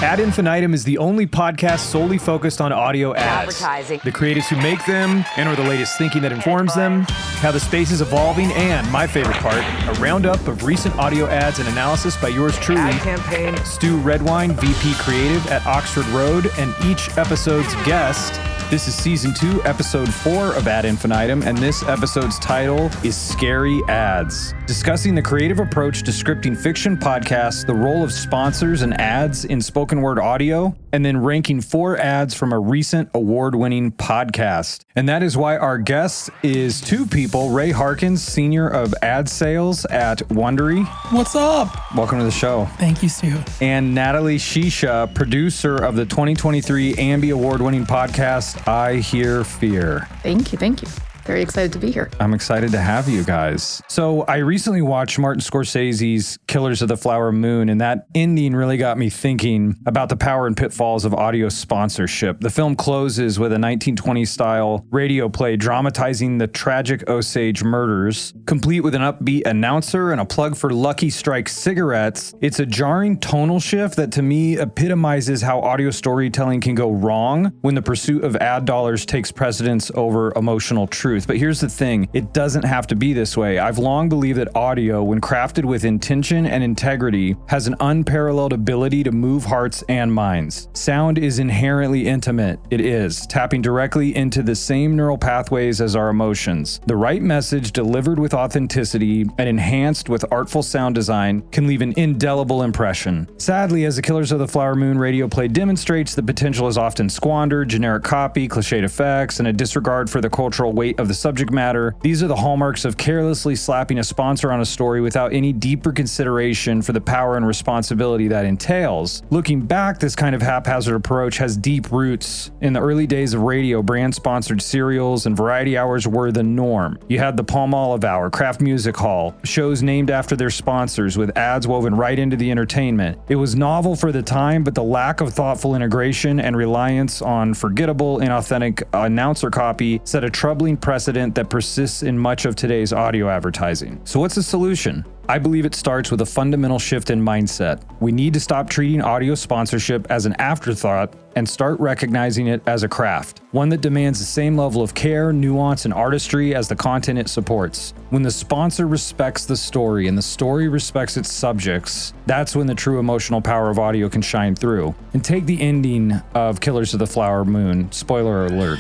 Ad Infinitum is the only podcast solely focused on audio ads. Advertising. The creatives who make them, and or the latest thinking that informs them, how the space is evolving, and, my favorite part, a roundup of recent audio ads and analysis by yours truly, Ad campaign. Stew Redwine, VP Creative at Oxford Road, and each episode's guest. This is Season 2, Episode 4 of Ad Infinitum, and this episode's title is Scary Ads. Discussing the creative approach to scripting fiction podcasts, the role of sponsors and ads in spoken word audio, and then ranking 4 ads from a recent award-winning podcast. And that is why our guest is 2 people, Ray Harkins, Senior of Ad Sales at Wondery. What's up? Welcome to the show. Thank you, Stu. And Nathalie Chicha, producer of the 2023 Ambie Award-winning podcast, I Hear Fear. Thank you. Very excited to be here. I'm excited to have you guys. So I recently watched Martin Scorsese's Killers of the Flower Moon, and that ending really got me thinking about the power and pitfalls of audio sponsorship. The film closes with a 1920s-style radio play dramatizing the tragic Osage murders, complete with an upbeat announcer and a plug for Lucky Strike cigarettes. It's a jarring tonal shift that to me epitomizes how audio storytelling can go wrong when the pursuit of ad dollars takes precedence over emotional truth. But here's the thing, it doesn't have to be this way. I've long believed that audio, when crafted with intention and integrity, has an unparalleled ability to move hearts and minds. Sound is inherently intimate. It is, tapping directly into the same neural pathways as our emotions. The right message delivered with authenticity and enhanced with artful sound design can leave an indelible impression. Sadly, as the Killers of the Flower Moon radio play demonstrates, the potential is often squandered, generic copy, cliched effects, and a disregard for the cultural weight of the subject matter. These are the hallmarks of carelessly slapping a sponsor on a story without any deeper consideration for the power and responsibility that entails. Looking back, this kind of haphazard approach has deep roots. In the early days of radio, brand-sponsored serials and variety hours were the norm. You had the Palm Olive Hour, Kraft Music Hall, shows named after their sponsors with ads woven right into the entertainment. It was novel for the time, but the lack of thoughtful integration and reliance on forgettable, inauthentic announcer copy set a troubling precedent that persists in much of today's audio advertising. So what's the solution? I believe it starts with a fundamental shift in mindset. We need to stop treating audio sponsorship as an afterthought and start recognizing it as a craft, one that demands the same level of care, nuance, and artistry as the content it supports. When the sponsor respects the story and the story respects its subjects, that's when the true emotional power of audio can shine through. And take the ending of Killers of the Flower Moon, spoiler alert.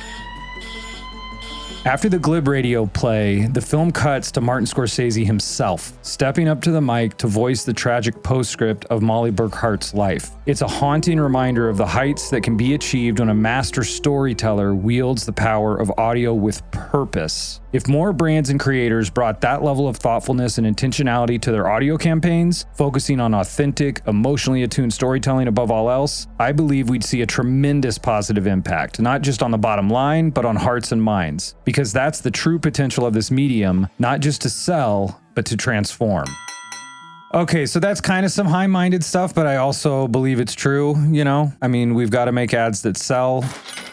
After the glib radio play, the film cuts to Martin Scorsese himself, stepping up to the mic to voice the tragic postscript of Molly Burkhart's life. It's a haunting reminder of the heights that can be achieved when a master storyteller wields the power of audio with purpose. If more brands and creators brought that level of thoughtfulness and intentionality to their audio campaigns, focusing on authentic, emotionally attuned storytelling above all else, I believe we'd see a tremendous positive impact, not just on the bottom line, but on hearts and minds. Because that's the true potential of this medium, not just to sell, but to transform. Okay, so that's kind of some high-minded stuff, but I also believe it's true, you know? I mean, we've got to make ads that sell,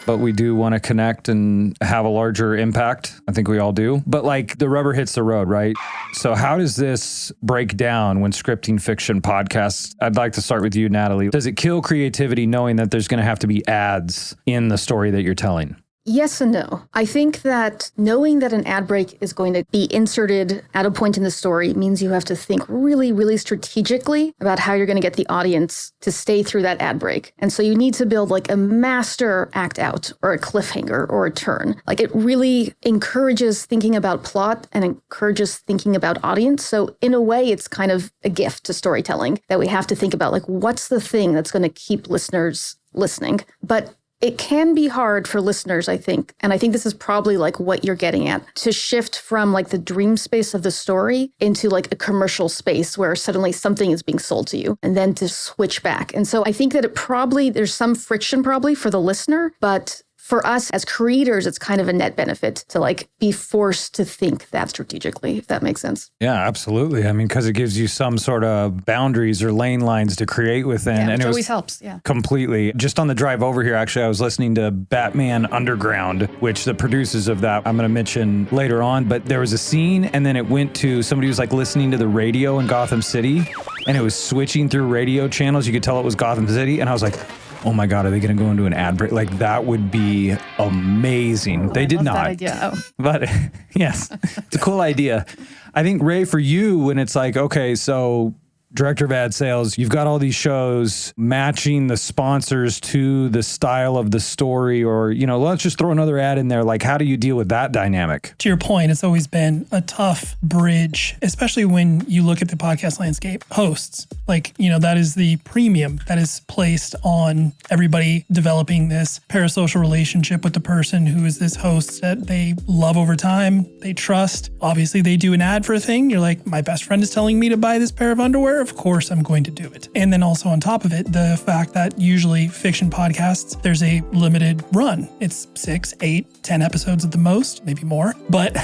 but we do want to connect and have a larger impact. I think we all do. But like the rubber hits the road, right? So how does this break down when scripting fiction podcasts? I'd like to start with you, Nathalie. Does it kill creativity knowing that there's going to have to be ads in the story that you're telling? Yes and no. I think that knowing that an ad break is going to be inserted at a point in the story means you have to think really, really strategically about how you're going to get the audience to stay through that ad break. And so you need to build like a master act out or a cliffhanger or a turn. Like it really encourages thinking about plot and encourages thinking about audience. So in a way, it's kind of a gift to storytelling that we have to think about like, what's the thing that's going to keep listeners listening? But it can be hard for listeners, I think, and I think this is probably like what you're getting at, to shift from like the dream space of the story into like a commercial space where suddenly something is being sold to you and then to switch back. And so I think that there's some friction probably for the listener, but for us as creators, it's kind of a net benefit to like be forced to think that strategically, if that makes sense. Yeah, absolutely. I mean, because it gives you some sort of boundaries or lane lines to create within. Yeah, and it it always helps. Yeah. Completely. Just on the drive over here, actually, I was listening to Batman Underground, which the producers of that I'm going to mention later on. But there was a scene, and then it went to somebody was like listening to the radio in Gotham City, and it was switching through radio channels. You could tell it was Gotham City. And I was like, oh my God, are they going to go into an ad break? Like, that would be amazing. They did not. That idea. Oh. But yes, it's a cool idea. I think, Ray, for you, when it's like, okay, so director of ad sales, you've got all these shows matching the sponsors to the style of the story, or, you know, let's just throw another ad in there. Like, how do you deal with that dynamic? To your point, it's always been a tough bridge, especially when you look at the podcast landscape. Hosts, like, you know, that is the premium that is placed on everybody developing this parasocial relationship with the person who is this host that they love over time, they trust. Obviously, they do an ad for a thing. You're like, my best friend is telling me to buy this pair of underwear. Of course, I'm going to do it. And then also on top of it, the fact that usually fiction podcasts, there's a limited run. It's 6, 8, 10 episodes at the most, maybe more. But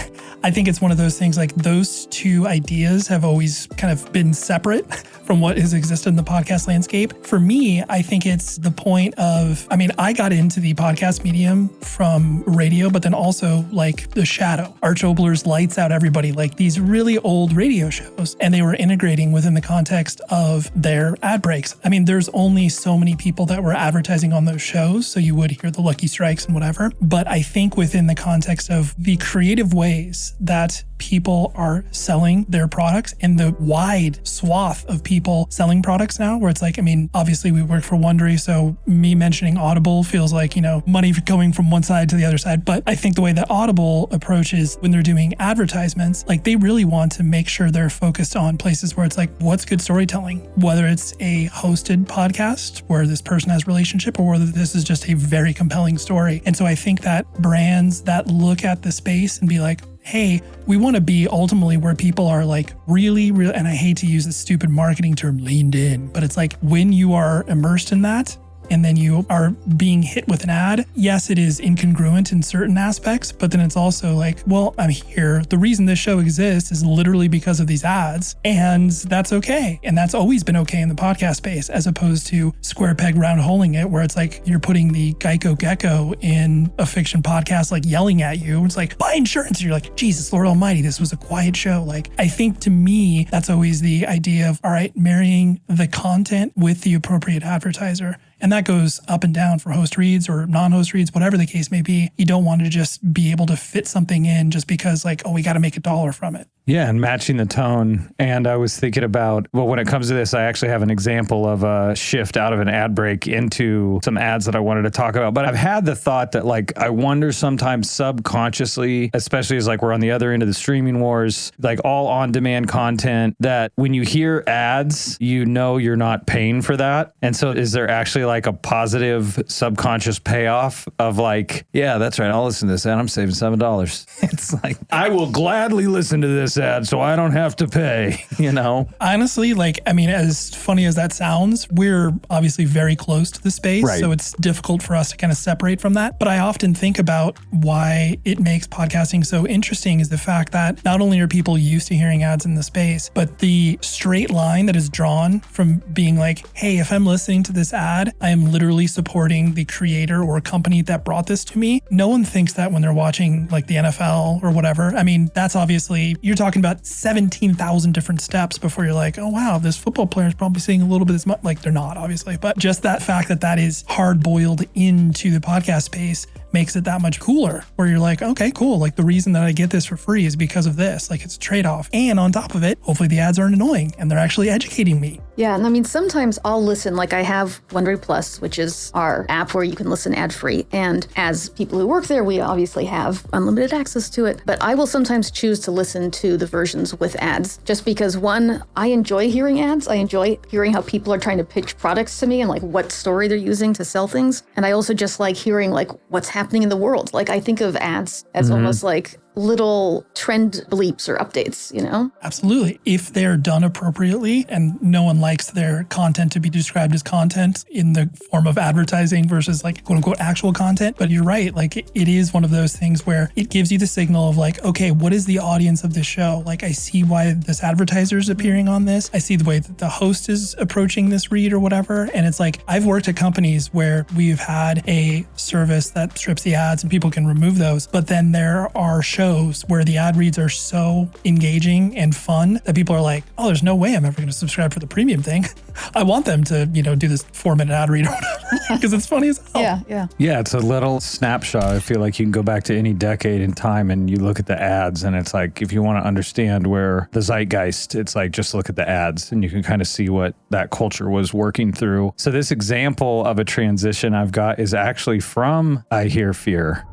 I think it's one of those things, like those two ideas have always kind of been separate from what has existed in the podcast landscape. For me, I think it's the point of, I mean, I got into the podcast medium from radio, but then also like The Shadow, Arch Obler's Lights Out Everybody, like these really old radio shows, and they were integrating within the context of their ad breaks. I mean, there's only so many people that were advertising on those shows, so you would hear the Lucky Strikes and whatever. But I think within the context of the creative ways that people are selling their products and the wide swath of people selling products now, where it's like, I mean, obviously we work for Wondery, so me mentioning Audible feels like, you know, money going from one side to the other side. But I think the way that Audible approaches when they're doing advertisements, like they really want to make sure they're focused on places where it's like, what's good storytelling? Whether it's a hosted podcast where this person has a relationship, or whether this is just a very compelling story. And so I think that brands that look at the space and be like, hey, we want to be ultimately where people are like really, and I hate to use this stupid marketing term, leaned in, but it's like when you are immersed in that, and then you are being hit with an ad, yes, it is incongruent in certain aspects, but then it's also like, well, I'm here. The reason this show exists is literally because of these ads, and that's okay. And that's always been okay in the podcast space, as opposed to square peg round holing it, where it's like you're putting the Geico Gecko in a fiction podcast, like yelling at you. It's like, buy insurance. And you're like, Jesus, Lord Almighty, this was a quiet show. Like, I think to me, that's always the idea of, all right, marrying the content with the appropriate advertiser. And that goes up and down for host reads or non-host reads, whatever the case may be. You don't want to just be able to fit something in just because like, oh, we got to make $1 from it. Yeah, and matching the tone. And I was thinking about, well, when it comes to this, I actually have an example of a shift out of an ad break into some ads that I wanted to talk about. But I've had the thought that, like, I wonder sometimes subconsciously, especially as like we're on the other end of the streaming wars, like all on-demand content, that when you hear ads, you know you're not paying for that. And so is there actually like a positive subconscious payoff of like, yeah, that's right, I'll listen to this ad, I'm saving $7. It's like, I will gladly listen to this ad so I don't have to pay, you know? Honestly, like, I mean, as funny as that sounds, we're obviously very close to the space, right. So it's difficult for us to kind of separate from that. But I often think about why it makes podcasting so interesting is the fact that not only are people used to hearing ads in the space, but the straight line that is drawn from being like, hey, if I'm listening to this ad, I am literally supporting the creator or company that brought this to me. No one thinks that when they're watching like the NFL or whatever. I mean, that's obviously, you're talking about 17,000 different steps before you're like, oh wow, this football player is probably seeing a little bit as much. Like, they're not, obviously, but just that fact that that is hard boiled into the podcast space makes it that much cooler, where you're like, okay, cool. Like, the reason that I get this for free is because of this. Like, it's a trade-off. And on top of it, hopefully the ads aren't annoying and they're actually educating me. Yeah, and I mean, sometimes I'll listen, like I have Wondery Plus, which is our app where you can listen ad-free. And as people who work there, we obviously have unlimited access to it. But I will sometimes choose to listen to the versions with ads, just because, one, I enjoy hearing ads. I enjoy hearing how people are trying to pitch products to me and like what story they're using to sell things. And I also just like hearing like what's happening in the world. Like, I think of ads as almost like little trend bleeps or updates, you know? Absolutely. If they're done appropriately and no one likes their content to be described as content in the form of advertising versus like quote unquote actual content. But you're right. Like it is one of those things where it gives you the signal of like, okay, what is the audience of this show? Like I see why this advertiser is appearing on this. I see the way that the host is approaching this read or whatever. And it's like, I've worked at companies where we've had a service that strips the ads and people can remove those. But then there are shows where the ad reads are so engaging and fun that people are like, oh, there's no way I'm ever going to subscribe for the premium thing. I want them to, do this 4-minute ad read or whatever because it's funny as hell. Yeah, it's a little snapshot. I feel like you can go back to any decade in time and you look at the ads and it's like, if you want to understand where the zeitgeist, it's like, just look at the ads and you can kind of see what that culture was working through. So this example of a transition I've got is actually from I Hear Fear,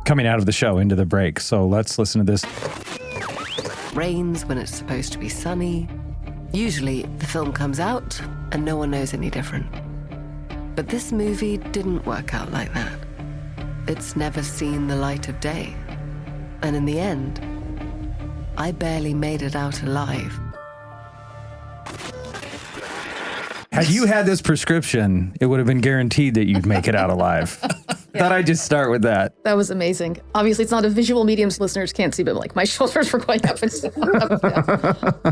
coming out of the show into the break. So let's listen to this. Rains when it's supposed to be sunny. Usually the film comes out and no one knows any different. But this movie didn't work out like that. It's never seen the light of day. And in the end, I barely made it out alive. Had you had this prescription, it would have been guaranteed that you'd make it out alive. Thought I'd just start with that. That was amazing. Obviously, it's not a visual medium, so listeners can't see, but like my shoulders were going up and stuff.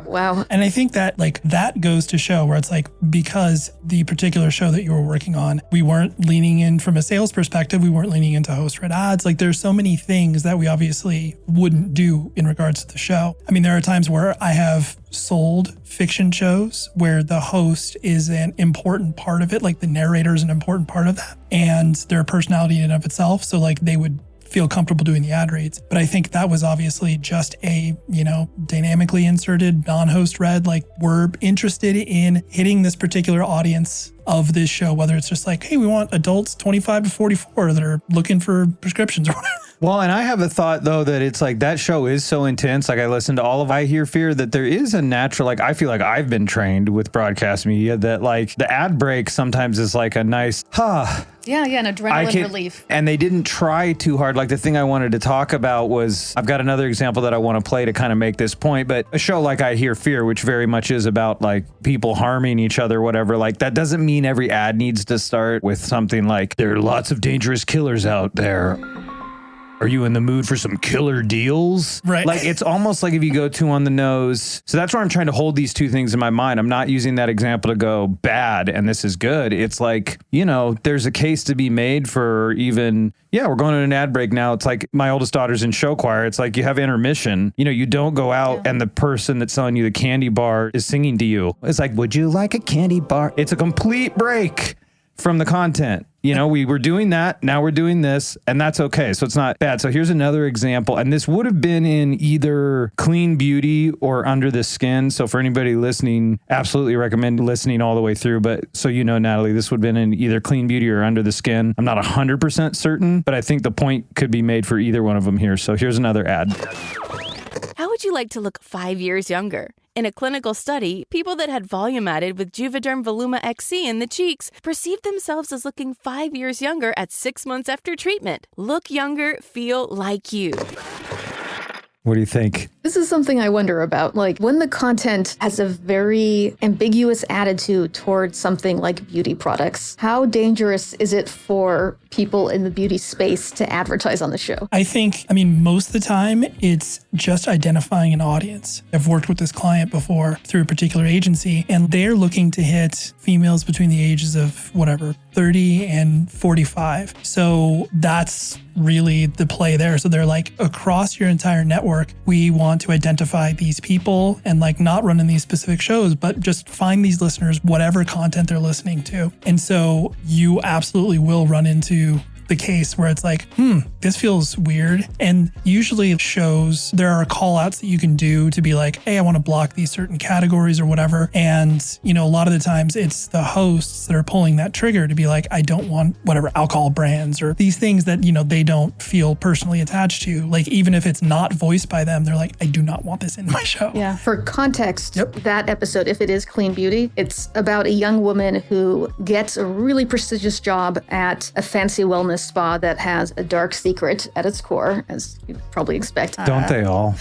Wow. And I think that like that goes to show where it's like, because the particular show that you were working on, we weren't leaning in from a sales perspective. We weren't leaning into host-read ads. Like there's so many things that we obviously wouldn't do in regards to the show. I mean, there are times where I have sold fiction shows where the host is an important part of it, like the narrator is an important part of that, and their personality in and of itself. So like they would feel comfortable doing the ad reads. But I think that was obviously just a, dynamically inserted non-host read. Like we're interested in hitting this particular audience of this show, whether it's just like, hey, we want adults 25 to 44 that are looking for prescriptions or whatever. Well, and I have a thought, though, that it's like that show is so intense. Like I listened to all of I Hear Fear, that there is a natural, like I feel like I've been trained with broadcast media that like the ad break sometimes is like a nice, Yeah, an adrenaline relief. And they didn't try too hard. Like the thing I wanted to talk about was, I've got another example that I want to play to kind of make this point, but a show like I Hear Fear, which very much is about like people harming each other, whatever, like that doesn't mean every ad needs to start with something like, there are lots of dangerous killers out there. Are you in the mood for some killer deals? Right. Like it's almost like if you go too on the nose. So that's where I'm trying to hold these two things in my mind. I'm not using that example to go bad and this is good. It's like, there's a case to be made for even, we're going to an ad break now. It's like my oldest daughter's in show choir. It's like you have intermission. You don't go out and the person that's selling you the candy bar is singing to you. It's like, would you like a candy bar? It's a complete break from the content. We were doing that. Now we're doing this, and that's okay. So it's not bad. So here's another example. And this would have been in either Clean Beauty or Under the Skin. So for anybody listening, absolutely recommend listening all the way through. But so Natalie, this would have been in either Clean Beauty or Under the Skin. I'm not 100% certain, but I think the point could be made for either one of them here. So here's another ad. How would you like to look 5 years younger? In a clinical study, people that had volume added with Juvederm Voluma XC in the cheeks perceived themselves as looking 5 years younger at 6 months after treatment. Look younger, feel like you. What do you think? This is something I wonder about. Like when the content has a very ambiguous attitude towards something like beauty products, how dangerous is it for people in the beauty space to advertise on the show? I think, most of the time it's just identifying an audience. I've worked with this client before through a particular agency, and they're looking to hit females between the ages of 30 and 45. So that's really the play there. So they're like, across your entire network, we want to identify these people and like not run in these specific shows, but just find these listeners, whatever content they're listening to. And so you absolutely will run into the case where it's like, this feels weird. And usually shows, there are call outs that you can do to be like, hey, I want to block these certain categories or whatever. And, a lot of the times it's the hosts that are pulling that trigger to be like, I don't want whatever alcohol brands or these things that, they don't feel personally attached to. Like, even if it's not voiced by them, they're like, I do not want this in my show. Yeah. For context, that episode, if it is Clean Beauty, it's about a young woman who gets a really prestigious job at a fancy wellness spa that has a dark secret at its core, as you'd probably expect. Don't they all?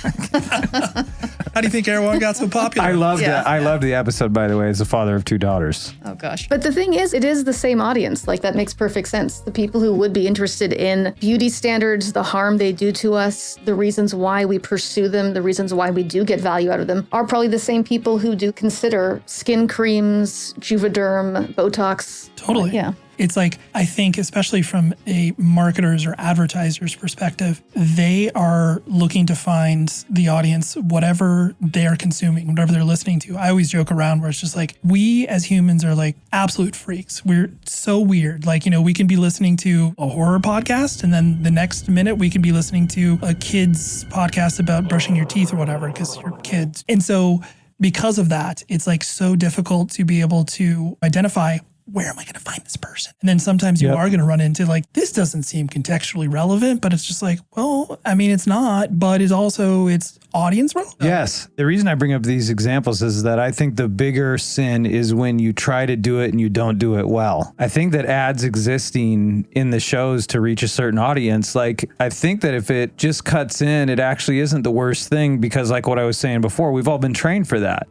How do you think everyone got so popular? I loved it. I loved the episode, by the way, as a father of 2 daughters. Oh, gosh. But the thing is, it is the same audience. Like, that makes perfect sense. The people who would be interested in beauty standards, the harm they do to us, the reasons why we pursue them, the reasons why we do get value out of them, are probably the same people who do consider skin creams, Juvederm, Botox. Totally. Yeah. It's like, I think, especially from a marketer's or advertiser's perspective, they are looking to find the audience, whatever they're consuming, whatever they're listening to. I always joke around where it's just like, we as humans are like absolute freaks. We're so weird. Like, you know, we can be listening to a horror podcast, and then the next minute we can be listening to a kid's podcast about brushing your teeth or whatever, because you're kids. And so because of that, it's like so difficult to be able to identify, where am I going to find this person? And then sometimes you are going to run into like, this doesn't seem contextually relevant, but it's just like, well, I mean, it's not, but it's audience relevant. Yes. The reason I bring up these examples is that I think the bigger sin is when you try to do it and you don't do it well. I think that ads existing in the shows to reach a certain audience, like, I think that if it just cuts in, it actually isn't the worst thing, because like what I was saying before, we've all been trained for that.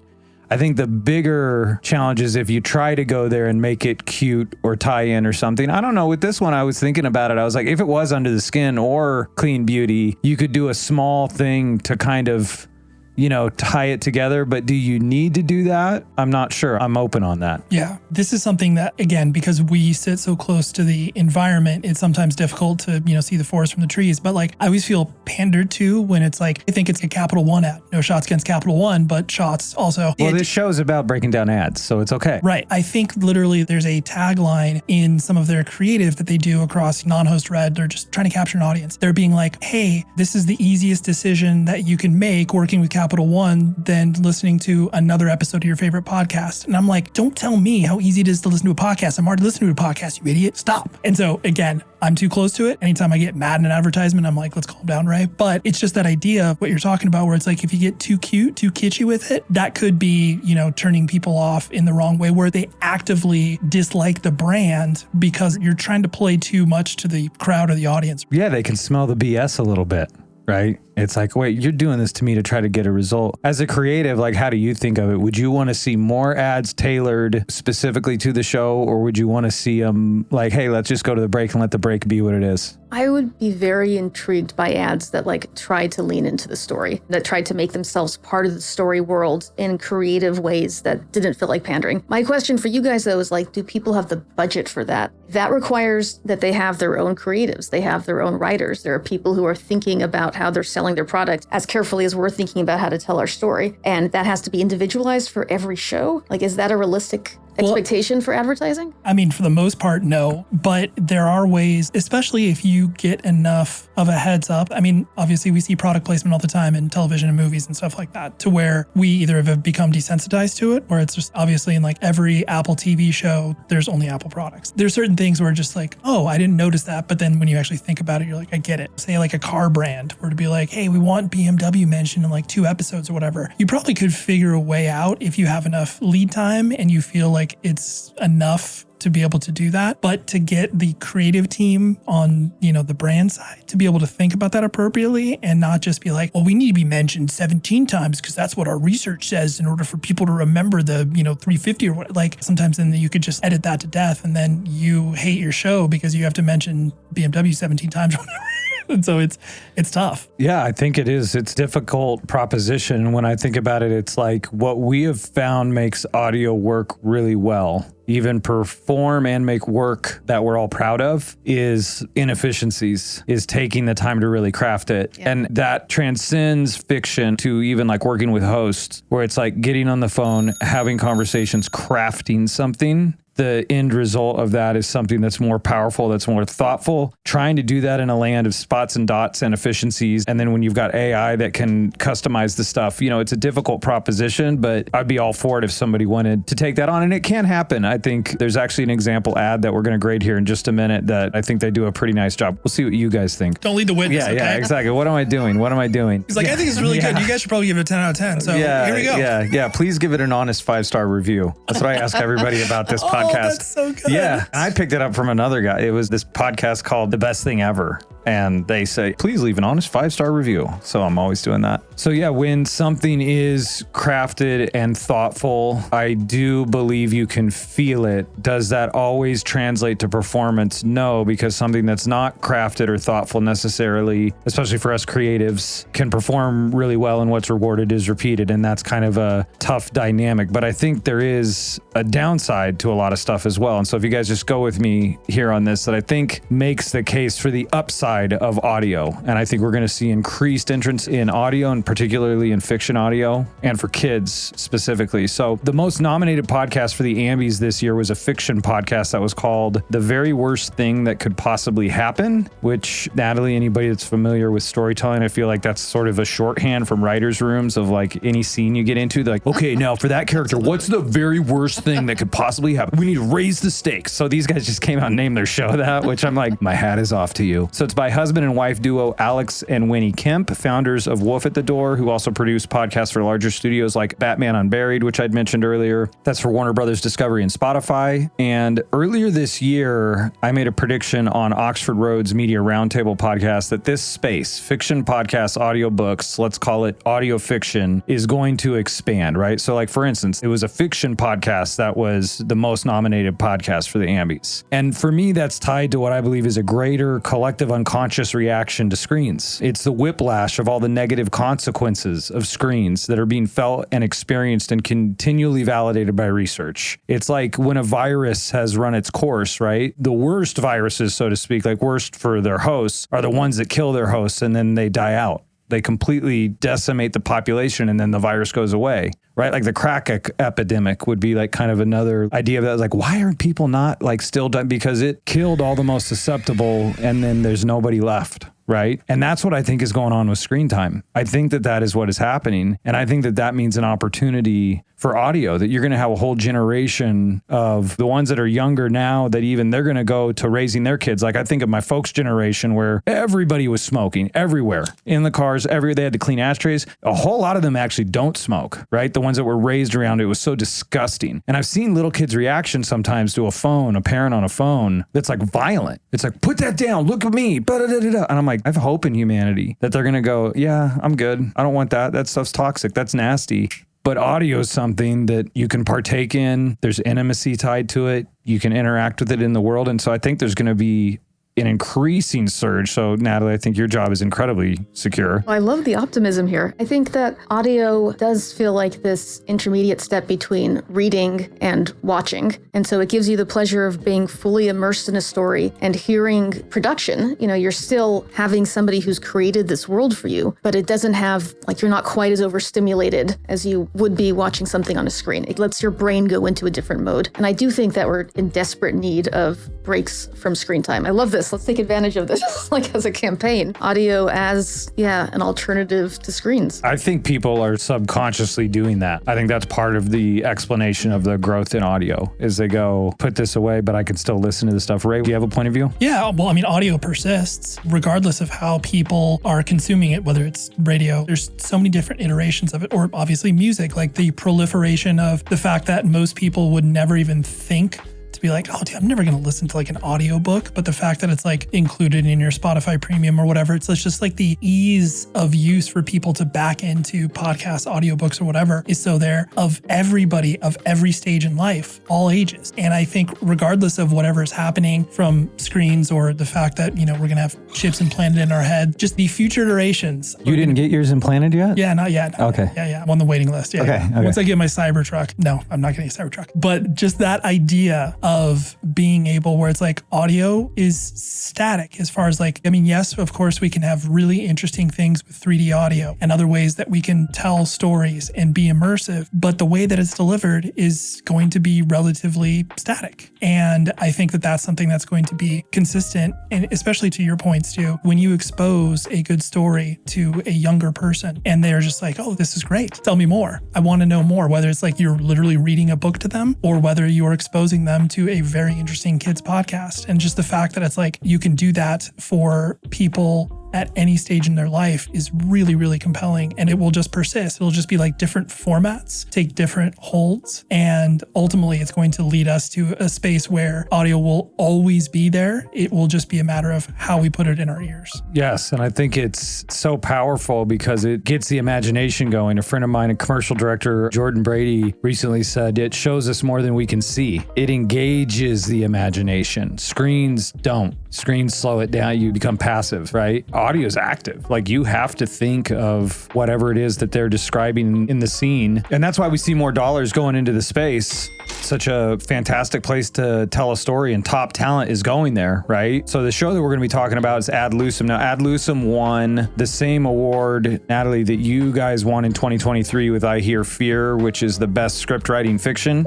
I think the bigger challenge is if you try to go there and make it cute or tie in or something. I don't know. With this one, I was thinking about it. I was like, if it was under the skin or clean beauty, you could do a small thing to kind of, you know, tie it together. But do you need to do that? I'm not sure. I'm open on that. Yeah. This is something that, again, because we sit so close to the environment, it's sometimes difficult to, you know, see the forest from the trees. But like, I always feel pandered to when it's like, I think it's a Capital One ad. No shots against Capital One, but shots also. Well, this show is about breaking down ads, so it's okay. Right. I think literally there's a tagline in some of their creative that they do across non-host red. They're just trying to capture an audience. They're being like, hey, this is the easiest decision that you can make working with Capital One than listening to another episode of your favorite podcast. And I'm like, don't tell me how easy it is to listen to a podcast. I'm already listening to a podcast, you idiot. Stop. And so again, I'm too close to it. Anytime I get mad in an advertisement, I'm like, let's calm down, Ray. But it's just that idea of what you're talking about, where it's like, if you get too cute, too kitschy with it, that could be, you know, turning people off in the wrong way, where they actively dislike the brand because you're trying to play too much to the crowd or the audience. Yeah, they can smell the BS a little bit, right? It's like, wait, you're doing this to me to try to get a result. As a creative, like, how do you think of it? Would you want to see more ads tailored specifically to the show, or would you want to see them like, hey, let's just go to the break and let the break be what it is? I would be very intrigued by ads that like tried to lean into the story, that tried to make themselves part of the story world in creative ways that didn't feel like pandering. My question for you guys, though, is like, do people have the budget for that? That requires that they have their own creatives. They have their own writers. There are people who are thinking about how they're selling their product as carefully as we're thinking about how to tell our story. And that has to be individualized for every show. Like, is that a realistic expectation for advertising? I mean, for the most part, no. But there are ways, especially if you get enough of a heads up. I mean, obviously we see product placement all the time in television and movies and stuff like that, to where we either have become desensitized to it, or it's just obviously in like every Apple TV show, there's only Apple products. There's certain things where just like, oh, I didn't notice that. But then when you actually think about it, you're like, I get it. Say like a car brand were to be like, hey, we want BMW mentioned in like 2 episodes or whatever. You probably could figure a way out if you have enough lead time and you feel like it's enough to be able to do that. But to get the creative team on, you know, the brand side to be able to think about that appropriately and not just be like, well, we need to be mentioned 17 times because that's what our research says in order for people to remember the, you know, 350 or what. Like, sometimes then you could just edit that to death and then you hate your show because you have to mention BMW 17 times or whatever. And so it's tough. Yeah, I think it is. It's a difficult proposition. When I think about it, it's like what we have found makes audio work really well, even perform and make work that we're all proud of, is inefficiencies, is taking the time to really craft it. Yeah. And that transcends fiction to even like working with hosts, where it's like getting on the phone, having conversations, crafting something. The end result of that is something that's more powerful, that's more thoughtful, trying to do that in a land of spots and dots and efficiencies. And then when you've got AI that can customize the stuff, you know, it's a difficult proposition, but I'd be all for it if somebody wanted to take that on. And it can happen. I think there's actually an example ad that we're going to grade here in just a minute that I think they do a pretty nice job. We'll see what you guys think. Don't lead the witness. Yeah, okay? Yeah, exactly. What am I doing? What am I doing? He's like, I think it's really good. You guys should probably give it a 10 out of 10. So here we go. Yeah. Please give it an honest 5-star review. That's what I ask everybody about this podcast. podcast. That's so good. Yeah. And I picked it up from another guy. It was this podcast called The Best Thing Ever. And they say, please leave an honest 5-star review. So I'm always doing that. So yeah, when something is crafted and thoughtful, I do believe you can feel it. Does that always translate to performance? No, because something that's not crafted or thoughtful necessarily, especially for us creatives, can perform really well, and what's rewarded is repeated. And that's kind of a tough dynamic. But I think there is a downside to a lot of stuff as well. And so if you guys just go with me here on this, that I think makes the case for the upside of audio. And I think we're going to see increased entrance in audio, and particularly in fiction audio, and for kids specifically. So the most nominated podcast for the Ambies this year was a fiction podcast that was called The Very Worst Thing That Could Possibly Happen, which, Natalie, anybody that's familiar with storytelling, I feel like that's sort of a shorthand from writers' rooms of like any scene you get into. They're like, okay, now for that character, what's the very worst thing that could possibly happen? We need to raise the stakes. So these guys just came out and named their show that, which I'm like, my hat is off to you. So it's by husband and wife duo Alex and Winnie Kemp, founders of Wolf at the Door, who also produce podcasts for larger studios like Batman Unburied, which I'd mentioned earlier. That's for Warner Brothers Discovery and Spotify. And earlier this year, I made a prediction on Oxford Road's Media Roundtable podcast that this space, fiction podcasts, audiobooks, let's call it audio fiction, is going to expand, right? So like, for instance, it was a fiction podcast that was the most nominated podcast for the Ambies. And for me, that's tied to what I believe is a greater collective unconscious reaction to screens. It's the whiplash of all the negative consequences of screens that are being felt and experienced and continually validated by research. It's like when a virus has run its course, right? The worst viruses, so to speak, like worst for their hosts, are the ones that kill their hosts and then they die out. They completely decimate the population and then the virus goes away, right? Like the crack epidemic would be like kind of another idea of that. Like, why aren't people not like still done? Because it killed all the most susceptible and then there's nobody left, right? And that's what I think is going on with screen time. I think that that is what is happening. And I think that that means an opportunity for audio, that you're going to have a whole generation of the ones that are younger now that even they're going to go to raising their kids. Like I think of my folks' generation where everybody was smoking everywhere in the cars, they had to clean ashtrays. A whole lot of them actually don't smoke, right? The ones that were raised around it was so disgusting. And I've seen little kids' reaction sometimes to a phone, a parent on a phone that's like violent. It's like, put that down, look at me. And I'm like, I have hope in humanity that they're going to go, yeah, I'm good. I don't want that. That stuff's toxic. That's nasty. But audio is something that you can partake in. There's intimacy tied to it. You can interact with it in the world. And so I think there's going to be an increasing surge. So Natalie, I think your job is incredibly secure. I love the optimism here. I think that audio does feel like this intermediate step between reading and watching. And so it gives you the pleasure of being fully immersed in a story and hearing production. You know, you're still having somebody who's created this world for you, but it doesn't have, like, you're not quite as overstimulated as you would be watching something on a screen. It lets your brain go into a different mode. And I do think that we're in desperate need of breaks from screen time. I love this. Let's take advantage of this, like as a campaign. Audio as, an alternative to screens. I think people are subconsciously doing that. I think that's part of the explanation of the growth in audio, is they go, put this away, but I can still listen to the stuff. Ray, do you have a point of view? Yeah, well, I mean, audio persists regardless of how people are consuming it, whether it's radio. There's so many different iterations of it, or obviously music, like the proliferation of the fact that most people would never even think to be like, oh, dude, I'm never going to listen to like an audiobook. But the fact that it's like included in your Spotify premium or whatever, it's just like the ease of use for people to back into podcasts, audiobooks or whatever is so there of everybody of every stage in life, all ages. And I think regardless of whatever is happening from screens or the fact that, we're going to have chips implanted in our head, just the future iterations. You didn't get yours implanted yet? Yeah, not yet. No. Okay. Yeah. I'm on the waiting list. Yeah. Okay. Once I get my Cybertruck. No, I'm not getting a Cybertruck. But just that idea of being able where it's like audio is static as far as like, yes, of course we can have really interesting things with 3D audio and other ways that we can tell stories and be immersive, but the way that it's delivered is going to be relatively static. And I think that that's something that's going to be consistent, and especially to your points too, when you expose a good story to a younger person and they're just like, oh, this is great. Tell me more. I want to know more, whether it's like you're literally reading a book to them or whether you're exposing them to a very interesting kids podcast. And just the fact that it's like you can do that for people at any stage in their life is really, really compelling, and it will just persist. It'll just be like different formats, take different holds, and ultimately it's going to lead us to a space where audio will always be there. It will just be a matter of how we put it in our ears. Yes, and I think it's so powerful because it gets the imagination going. A friend of mine, a commercial director, Jordan Brady, recently said it shows us more than we can see. It engages the imagination. Screens don't. Screens slow it down. You become passive, right? Audio is active. Like you have to think of whatever it is that they're describing in the scene. And that's why we see more dollars going into the space. Such a fantastic place to tell a story, and top talent is going there, right? So the show that we're going to be talking about is Ad Lucem. Now, Ad Lucem won the same award, Natalie, that you guys won in 2023 with I Hear Fear, which is the best script writing fiction.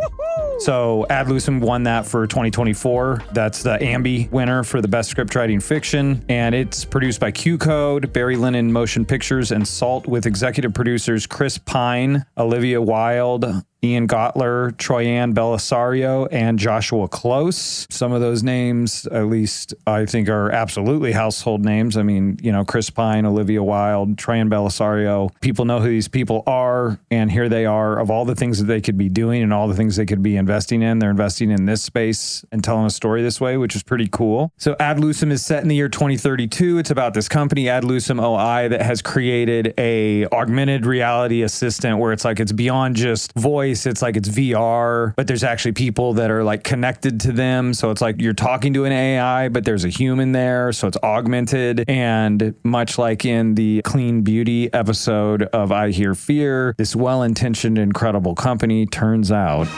So Ad Lucem won that for 2024. That's the Ambi winner for the best script writing fiction. And it's produced by Q Code, Barry Lennon Motion Pictures, and Salt, with executive producers Chris Pine, Olivia Wilde, Ian Gottler, Troyan Belisario, and Joshua Close. Some of those names, at least I think, are absolutely household names. I mean, you know, Chris Pine, Olivia Wilde, Troyan Belisario. People know who these people are, and here they are. Of all the things that they could be doing and all the things they could be investing in, they're investing in this space and telling a story this way, which is pretty cool. So Ad Lucem is set in the year 2032. It's about this company, Ad Lucem OI, that has created a augmented reality assistant where it's like it's beyond just voice. It's like it's VR, but there's actually people that are like connected to them. So it's like you're talking to an AI, but there's a human there. So it's augmented. And much like in the Clean Beauty episode of I Hear Fear, this well-intentioned, incredible company turns out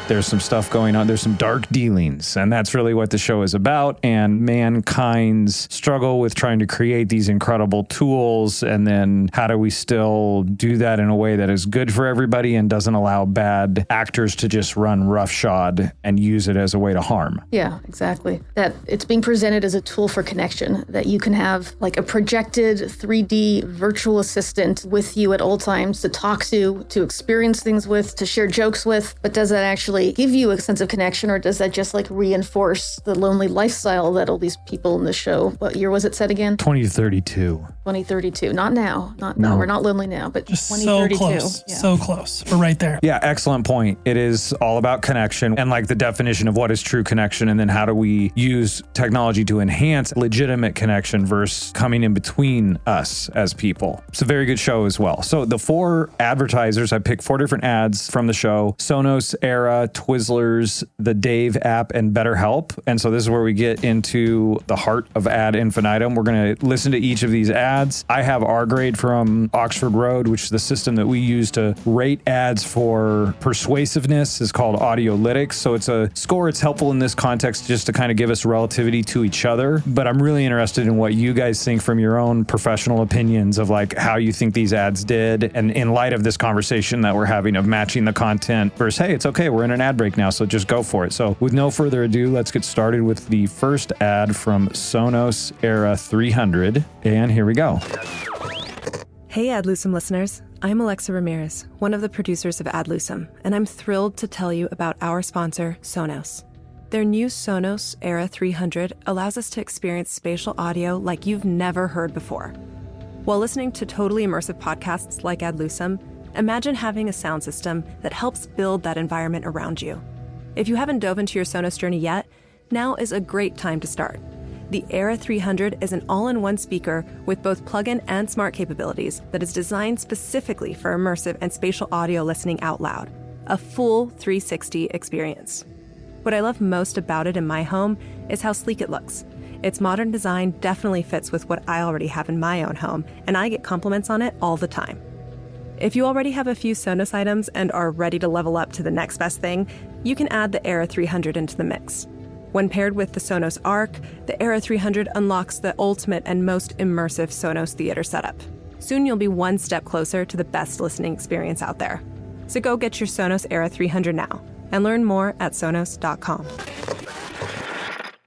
there's some stuff going on. There's some dark dealings, and that's really what the show is about. And mankind's struggle with trying to create these incredible tools, and then how do we still do that in a way that is good for everybody and doesn't allow bad actors to just run roughshod and use it as a way to harm. Yeah, exactly. That it's being presented as a tool for connection, that you can have like a projected 3D virtual assistant with you at all times to talk to experience things with, to share jokes with, but does that actually give you a sense of connection, or does that just like reinforce the lonely lifestyle that all these people in the show, what year was it set again? 2032. 2032. Not now. No, we're not lonely now, but Just 2032. so close. Yeah. So close. We're right there. Yeah, excellent point. It is all about connection and like the definition of what is true connection, and then how do we use technology to enhance legitimate connection versus coming in between us as people. It's a very good show as well. So the 4 advertisers, I picked 4 different ads from the show: Sonos, Era, Twizzlers, the Dave app, and BetterHelp. And so this is where we get into the heart of Ad Infinitum. We're going to listen to each of these ads. I have our grade from Oxford Road, which is the system that we use to rate ads for persuasiveness. It's called Audiolytics. So it's a score. It's helpful in this context just to kind of give us relativity to each other. But I'm really interested in what you guys think from your own professional opinions of like how you think these ads did. And in light of this conversation that we're having of matching the content versus, hey, it's okay, we're in an ad break now, so just go for it. So with no further ado, let's get started with the first ad from Sonos Era 300. And here we go. Hey Ad Lucem listeners, I'm Alexa Ramirez, one of the producers of Ad Lucem, and I'm thrilled to tell you about our sponsor, Sonos. Their new Sonos Era 300 allows us to experience spatial audio like you've never heard before. While listening to totally immersive podcasts like Ad Lucem, imagine having a sound system that helps build that environment around you. If you haven't dove into your Sonos journey yet, now is a great time to start. The Era 300 is an all-in-one speaker with both plug-in and smart capabilities that is designed specifically for immersive and spatial audio listening out loud. A full 360 experience. What I love most about it in my home is how sleek it looks. Its modern design definitely fits with what I already have in my own home, and I get compliments on it all the time. If you already have a few Sonos items and are ready to level up to the next best thing, you can add the Era 300 into the mix. When paired with the Sonos Arc, the Era 300 unlocks the ultimate and most immersive Sonos theater setup. Soon you'll be one step closer to the best listening experience out there. So go get your Sonos Era 300 now and learn more at sonos.com.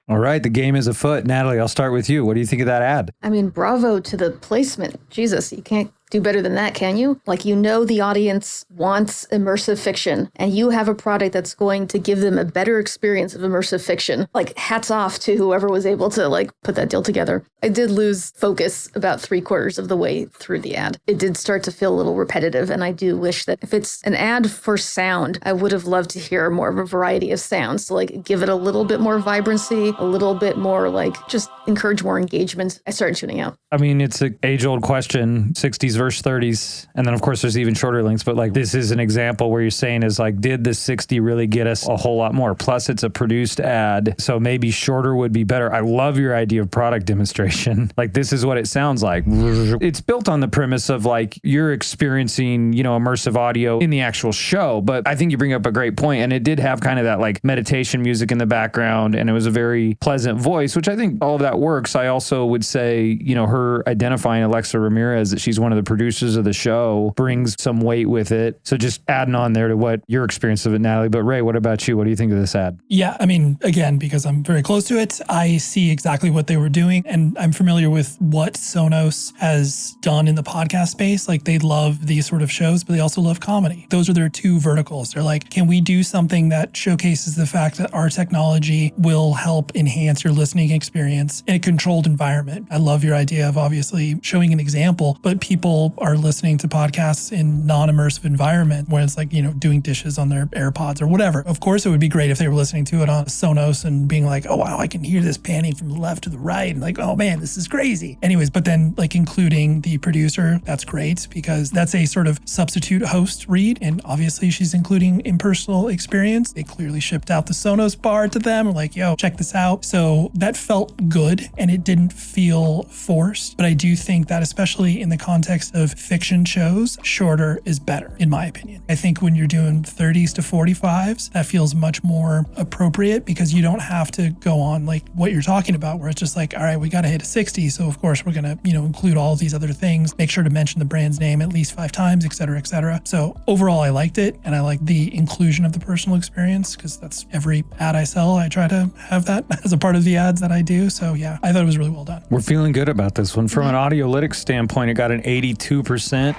All right, the game is afoot. Natalie, I'll start with you. What do you think of that ad? I mean, bravo to the placement. Jesus, you can't do better than that, can you? Like, you know, the audience wants immersive fiction, and you have a product that's going to give them a better experience of immersive fiction. Like, hats off to whoever was able to like put that deal together. I did lose focus about 3/4 of the way through the ad. It did start to feel a little repetitive, and I do wish that if it's an ad for sound, I would have loved to hear more of a variety of sounds to like give it a little bit more vibrancy, a little bit more like just encourage more engagement. I started tuning out. I mean, it's an age-old question, 60s versus 30s. And then, of course, there's even shorter lengths. But, like, this is an example where you're saying is, like, did the 60 really get us a whole lot more? Plus, it's a produced ad, so maybe shorter would be better. I love your idea of product demonstration. Like, this is what it sounds like. It's built on the premise of, like, you're experiencing, you know, immersive audio in the actual show. But I think you bring up a great point. And it did have kind of that, like, meditation music in the background. And it was a very pleasant voice, which I think all of that works. I also would say, you know, her identifying Alexa Ramirez, that she's one of the producers of the show, brings some weight with it. So just adding on there to what your experience of it, Natalie. But Ray, what about you? What do you think of this ad? Yeah, I mean, again, because I'm very close to it, I see exactly what they were doing. And I'm familiar with what Sonos has done in the podcast space. Like, they love these sort of shows, but they also love comedy. Those are their two verticals. They're like, can we do something that showcases the fact that our technology will help enhance your listening experience in a controlled environment? I love your idea of obviously showing an example, but people are listening to podcasts in non-immersive environment where it's like, you know, doing dishes on their AirPods or whatever. Of course, it would be great if they were listening to it on Sonos and being like, oh, wow, I can hear this panning from the left to the right. And like, oh man, this is crazy. Anyways, but then like including the producer, that's great because that's a sort of substitute host read. And obviously she's including impersonal experience. They clearly shipped out the Sonos bar to them. Like, yo, check this out. So that felt good and it didn't feel forced. But I do think that especially in the context of fiction shows, shorter is better, in my opinion. I think when you're doing 30s to 45s, that feels much more appropriate because you don't have to go on like what you're talking about, where it's just like, all right, we got to hit a 60. So of course we're going to, you know, include all of these other things, make sure to mention the brand's name at least 5 times, et cetera, et cetera. So overall, I liked it. And I like the inclusion of the personal experience because that's every ad I sell. I try to have that as a part of the ads that I do. So yeah, I thought it was really well done. We're feeling good about this one. From an audiolytics standpoint, it got an 82%.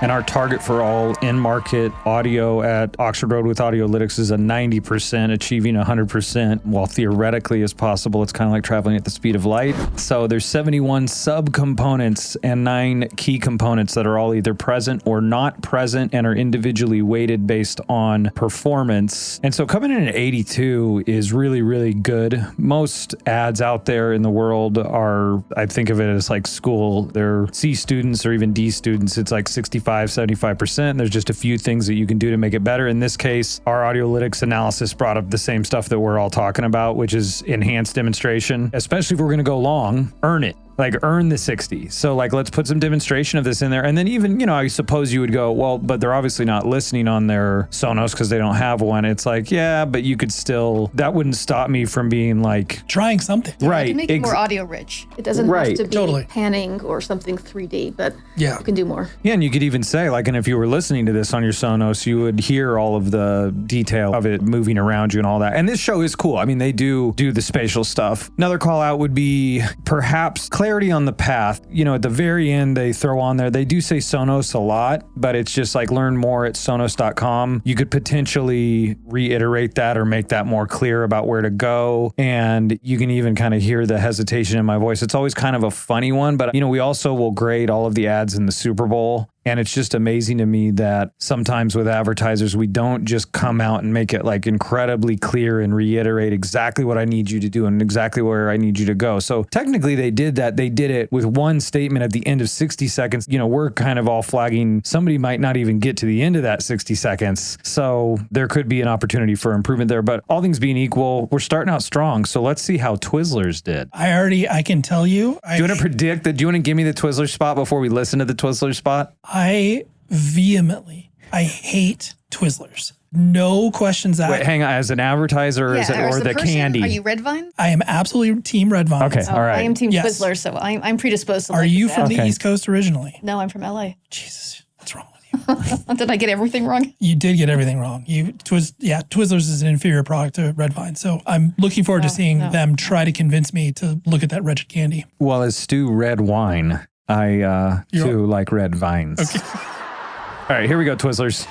And our target for all in-market audio at Oxford Road with Audiolytics is a 90%, achieving 100%. While theoretically as possible, it's kind of like traveling at the speed of light. So there's 71 subcomponents and 9 key components that are all either present or not present and are individually weighted based on performance. And so coming in at 82 is really, really good. Most ads out there in the world are, I think of it as like school. They're C students or even D students. It's like 75%. There's just a few things that you can do to make it better. In this case, our Audiolytics analysis brought up the same stuff that we're all talking about, which is enhanced demonstration. Especially if we're going to go long, earn it. Like, earn the 60. So, like, let's put some demonstration of this in there. And then even, you know, I suppose you would go, well, but they're obviously not listening on their Sonos because they don't have one. It's like, yeah, but you could still, that wouldn't stop me from being like... trying something. Right. You can make it more audio rich. It doesn't have to be panning or something 3D, but you can do more. Yeah, and you could even say, like, and if you were listening to this on your Sonos, you would hear all of the detail of it moving around you and all that. And this show is cool. I mean, they do the spatial stuff. Another call out would be perhaps clarity on the path. You know, at the very end, they throw on there, they do say Sonos a lot, but it's just like learn more at sonos.com. You could potentially reiterate that or make that more clear about where to go. And you can even kind of hear the hesitation in my voice. It's always kind of a funny one, but you know, we also will grade all of the ads in the Super Bowl. And it's just amazing to me that sometimes with advertisers, we don't just come out and make it like incredibly clear and reiterate exactly what I need you to do and exactly where I need you to go. So technically they did that. They did it with one statement at the end of 60 seconds. You know, we're kind of all flagging somebody might not even get to the end of that 60 seconds. So there could be an opportunity for improvement there. But all things being equal, we're starting out strong. So let's see how Twizzlers did. I can tell you. Do you want to predict that? Do you want to give me the Twizzler spot before we listen to the Twizzler spot? I hate Twizzlers. No questions asked. Wait, hang on. As an advertiser or the candy? Are you Redvine? I am absolutely team Redvine. Okay, all right. I am team Twizzler, so I'm predisposed to Are you from the East Coast originally? No, I'm from LA. Jesus, what's wrong with you? Did I get everything wrong? You did get everything wrong. Twizzlers is an inferior product to Redvine. So I'm looking forward to seeing them try to convince me to look at that wretched candy. Well, as Stew Redwine, I, too, like red vines. Okay. All right, here we go, Twizzlers.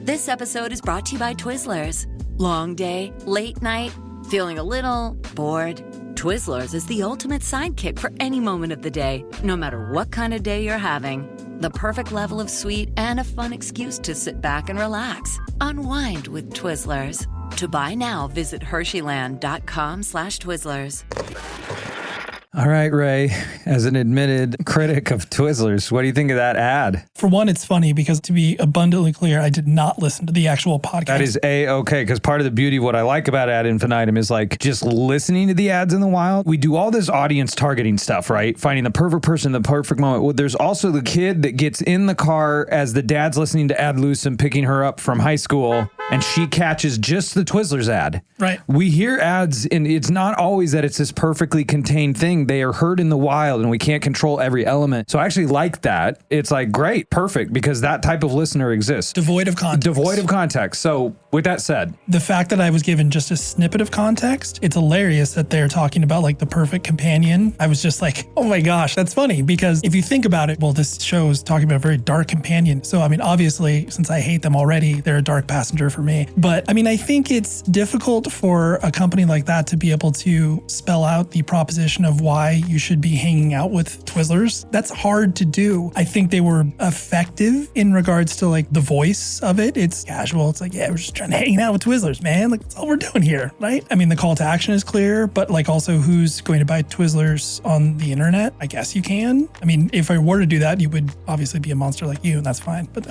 This episode is brought to you by Twizzlers. Long day, late night, feeling a little bored? Twizzlers is the ultimate sidekick for any moment of the day, no matter what kind of day you're having. The perfect level of sweet and a fun excuse to sit back and relax. Unwind with Twizzlers. To buy now, visit Hersheyland.com/Twizzlers. All right, Ray, as an admitted critic of Twizzlers, what do you think of that ad? For one, it's funny because, to be abundantly clear, I did not listen to the actual podcast. That is A-okay, because part of the beauty of what I like about Ad Infinitum is like just listening to the ads in the wild. We do all this audience targeting stuff, right? Finding the perfect person, the perfect moment. Well, there's also the kid that gets in the car as the dad's listening to Ad Lucem, picking her up from high school, and she catches just the Twizzlers ad. Right. We hear ads, and it's not always that it's this perfectly contained thing. They are heard in the wild, and we can't control every element. So I actually like that. It's like, great, perfect, because that type of listener exists. Devoid of context. Devoid of context. So with that said, the fact that I was given just a snippet of context, it's hilarious that they're talking about like the perfect companion. I was just like, oh my gosh, that's funny, because if you think about it, well, this show is talking about a very dark companion. So, I mean, obviously, since I hate them already, they're a dark passenger for me. But I mean, I think it's difficult for a company like that to be able to spell out the proposition of why you should be hanging out with Twizzlers. That's hard to do. I think they were effective in regards to like the voice of it. It's casual. It's like, yeah, we're just trying to hang out with Twizzlers, man. Like, that's all we're doing here, right? I mean, the call to action is clear, but like also who's going to buy Twizzlers on the internet? I guess you can. I mean, if I were to do that, you would obviously be a monster like you, and that's fine. But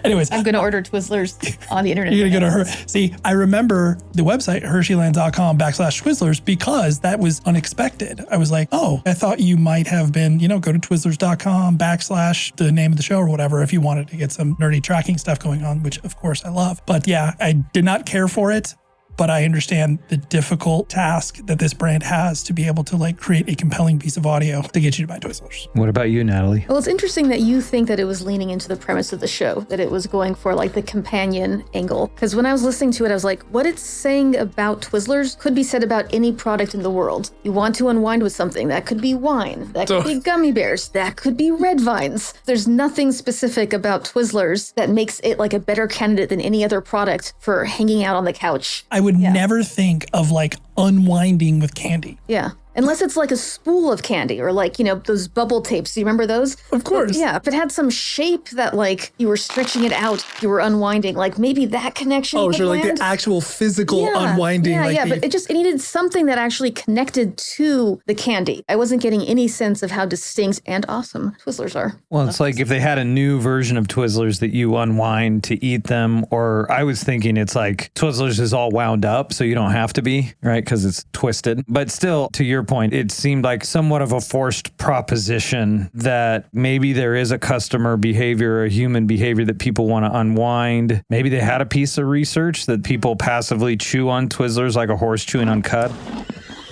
anyways. I'm going to order Twizzlers on the internet. You're going to go to her. See, I remember the website, Hersheyland.com/Twizzlers, because that was unexpected. I was like, oh, I thought you might have been, go to Twizzlers.com / the name of the show or whatever if you wanted to get some nerdy tracking stuff going on, which of course I love. But yeah, I did not care for it. But I understand the difficult task that this brand has to be able to like create a compelling piece of audio to get you to buy Twizzlers. What about you, Natalie? Well, it's interesting that you think that it was leaning into the premise of the show, that it was going for like the companion angle. Because when I was listening to it, I was like, what it's saying about Twizzlers could be said about any product in the world. You want to unwind with something. That could be wine. That could be gummy bears. That could be red vines. There's nothing specific about Twizzlers that makes it like a better candidate than any other product for hanging out on the couch. I would never think of like unwinding with candy. Yeah. Unless it's like a spool of candy or like, those bubble tapes. Do you remember those? Of course. Yeah. If it had some shape that like you were stretching it out, you were unwinding, like maybe that connection. Oh, sure. Like the actual physical unwinding. Yeah. But it needed something that actually connected to the candy. I wasn't getting any sense of how distinct and awesome Twizzlers are. Well, it's like if they had a new version of Twizzlers that you unwind to eat them, or I was thinking it's like Twizzlers is all wound up so you don't have to be, right? Because it's twisted. But still, to your point, it seemed like somewhat of a forced proposition that maybe there is a customer behavior, a human behavior that people want to unwind. Maybe they had a piece of research that people passively chew on Twizzlers like a horse chewing on cud.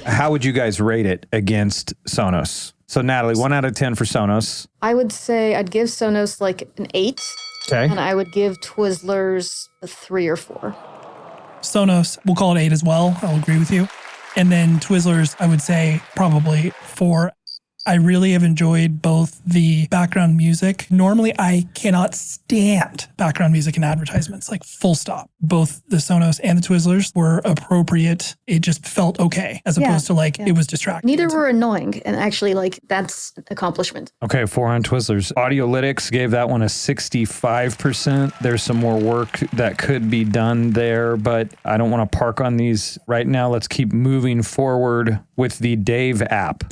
How would you guys rate it against Sonos? So Natalie, 1 out of 10 for Sonos. I would say I'd give Sonos like an 8. Okay. And I would give Twizzlers a 3 or 4. Sonos, we'll call it 8 as well. I'll agree with you. And then Twizzlers, I would say probably 4. I really have enjoyed both the background music. Normally, I cannot stand background music in advertisements, like full stop. Both the Sonos and the Twizzlers were appropriate. It just felt okay, as opposed to like it was distracting. Neither were annoying. And actually, like, that's an accomplishment. Okay, 4 on Twizzlers. Audiolytics gave that one a 65%. There's some more work that could be done there, but I don't want to park on these right now. Let's keep moving forward with the Dave app.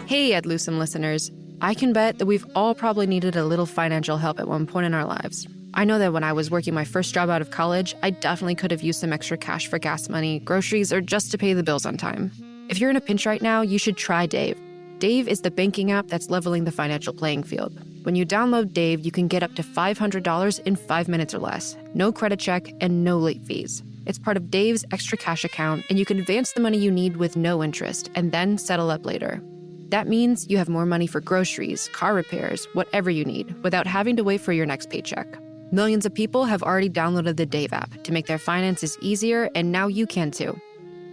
Hey, Ad Lucem listeners. I can bet that we've all probably needed a little financial help at one point in our lives. I know that when I was working my first job out of college, I definitely could have used some extra cash for gas money, groceries, or just to pay the bills on time. If you're in a pinch right now, you should try Dave. Dave is the banking app that's leveling the financial playing field. When you download Dave, you can get up to $500 in 5 minutes or less, no credit check, and no late fees. It's part of Dave's extra cash account, and you can advance the money you need with no interest, and then settle up later. That means you have more money for groceries, car repairs, whatever you need, without having to wait for your next paycheck. Millions of people have already downloaded the Dave app to make their finances easier, and now you can too.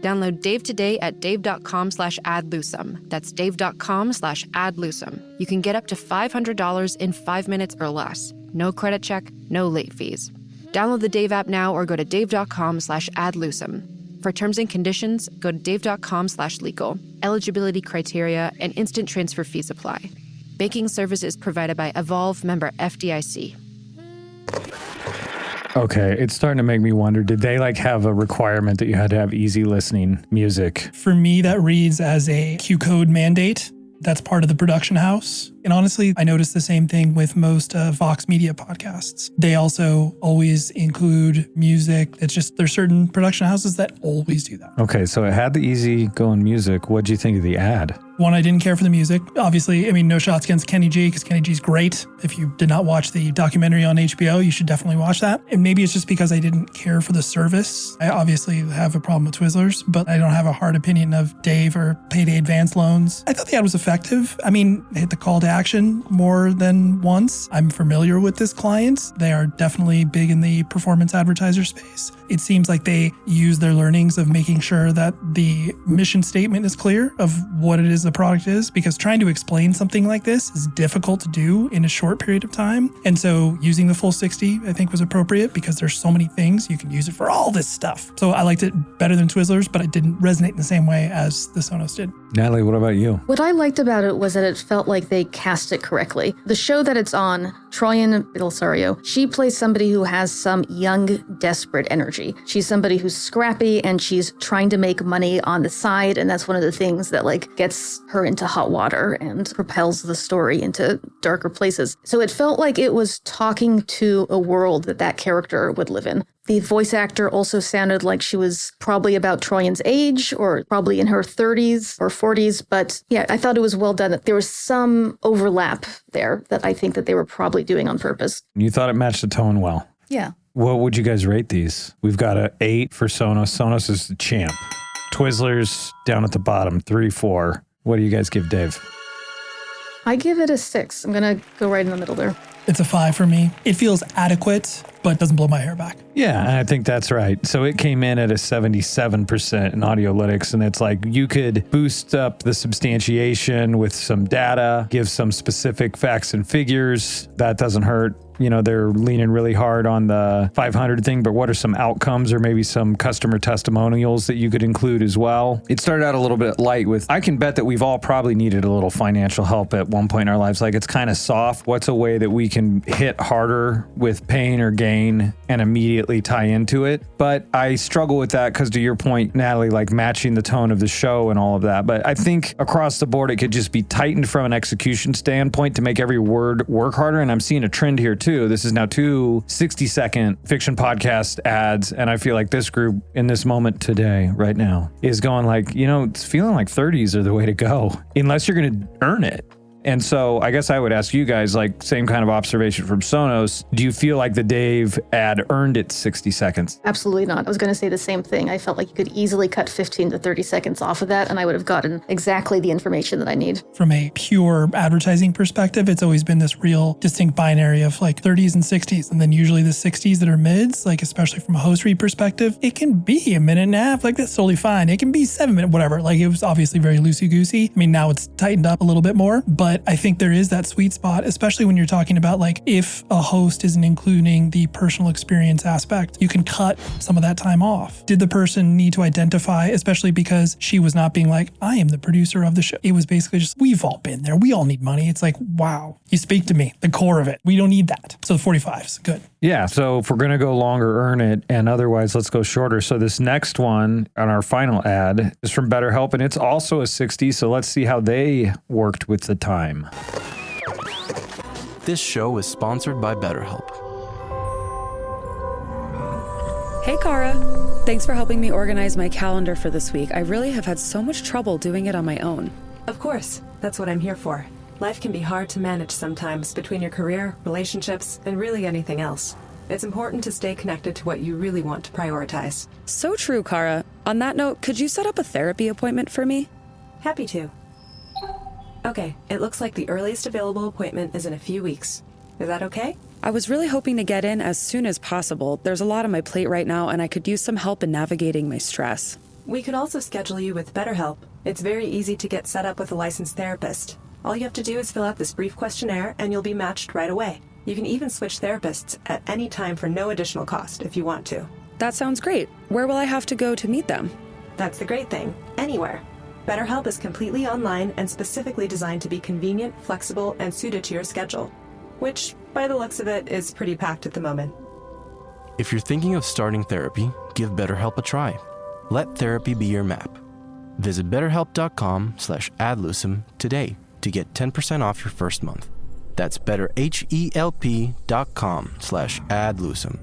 Download Dave today at dave.com/adlusum. That's dave.com/adlusum. You can get up to $500 in 5 minutes or less. No credit check, no late fees. Download the Dave app now or go to dave.com/adlusum. For terms and conditions, go to dave.com/legal. Eligibility criteria and instant transfer fees apply. Banking services provided by Evolve, member FDIC. Okay, it's starting to make me wonder, did they have a requirement that you had to have easy listening music? For me, that reads as a Q code mandate. That's part of the production house. And honestly, I noticed the same thing with most Vox Media podcasts. They also always include music. It's just, there's certain production houses that always do that. Okay, so it had the easy going music. What'd you think of the ad? One, I didn't care for the music. Obviously, no shots against Kenny G, because Kenny G's great. If you did not watch the documentary on HBO, you should definitely watch that. And maybe it's just because I didn't care for the service. I obviously have a problem with Twizzlers, but I don't have a hard opinion of Dave or Payday Advance Loans. I thought the ad was effective. It hit the call to action more than once. I'm familiar with this client. They are definitely big in the performance advertiser space. It seems like they use their learnings of making sure that the mission statement is clear of what it is the product is, because trying to explain something like this is difficult to do in a short period of time. And so using the full 60, I think, was appropriate because there's so many things. You can use it for all this stuff. So I liked it better than Twizzlers, but it didn't resonate in the same way as the Sonos did. Natalie, what about you? What I liked about it was that it felt like they cast it correctly. The show that it's on, Troyan Belsario, she plays somebody who has some young, desperate energy. She's somebody who's scrappy and she's trying to make money on the side. And that's one of the things that gets her into hot water and propels the story into darker places. So it felt like it was talking to a world that character would live in. The voice actor also sounded like she was probably about Troyan's age, or probably in her 30s or 40s. But yeah, I thought it was well done. There was some overlap there that I think that they were probably doing on purpose. You thought it matched the tone well. Yeah. What would you guys rate these? We've got an 8 for Sonos. Sonos is the champ. Twizzlers down at the bottom, 3, 4. What do you guys give Dave? I give it a 6. I'm going to go right in the middle there. It's a 5 for me. It feels adequate, but doesn't blow my hair back. Yeah, I think that's right. So it came in at a 77% in Audiolytics, and it's you could boost up the substantiation with some data, give some specific facts and figures. That doesn't hurt. They're leaning really hard on the 500 thing, but what are some outcomes or maybe some customer testimonials that you could include as well? It started out a little bit light with, I can bet that we've all probably needed a little financial help at one point in our lives. It's kind of soft. What's a way that we can hit harder with pain or gain and immediately tie into it? But I struggle with that because, to your point, Natalie, matching the tone of the show and all of that. But I think across the board, it could just be tightened from an execution standpoint to make every word work harder. And I'm seeing a trend here too. This is now 2 60-second fiction podcast ads. And I feel like this group in this moment today, right now, is going it's feeling like 30s are the way to go, unless you're going to earn it. And so I guess I would ask you guys, same kind of observation from Sonos. Do you feel like the Dave ad earned its 60 seconds? Absolutely not. I was going to say the same thing. I felt like you could easily cut 15 to 30 seconds off of that, and I would have gotten exactly the information that I need. From a pure advertising perspective, it's always been this real distinct binary of 30s and 60s. And then usually the 60s that are mids, especially from a host read perspective, it can be a minute and a half. That's totally fine. It can be 7 minutes, whatever. It was obviously very loosey-goosey. Now it's tightened up a little bit more, but I think there is that sweet spot, especially when you're talking about if a host isn't including the personal experience aspect, you can cut some of that time off. Did the person need to identify, especially because she was not being I am the producer of the show. It was basically just, we've all been there. We all need money. It's wow, you speak to me, the core of it. We don't need that. So the 45's good. Yeah, so if we're going to go longer, earn it, and otherwise let's go shorter. So this next one on our final ad is from BetterHelp, and it's also a 60, so let's see how they worked with the time. This show is sponsored by BetterHelp. Hey, Cara. Thanks for helping me organize my calendar for this week. I really have had so much trouble doing it on my own. Of course, that's what I'm here for. Life can be hard to manage sometimes between your career, relationships, and really anything else. It's important to stay connected to what you really want to prioritize. So true, Cara. On that note, could you set up a therapy appointment for me? Happy to. Okay, it looks like the earliest available appointment is in a few weeks. Is that okay? I was really hoping to get in as soon as possible. There's a lot on my plate right now, and I could use some help in navigating my stress. We could also schedule you with BetterHelp. It's very easy to get set up with a licensed therapist. All you have to do is fill out this brief questionnaire and you'll be matched right away. You can even switch therapists at any time for no additional cost if you want to. That sounds great. Where will I have to go to meet them? That's the great thing. Anywhere. BetterHelp is completely online and specifically designed to be convenient, flexible, and suited to your schedule, which, by the looks of it, is pretty packed at the moment. If you're thinking of starting therapy, give BetterHelp a try. Let therapy be your map. Visit betterhelp.com/adlusum today to get 10% off your first month. That's betterhelp.com/adlusum.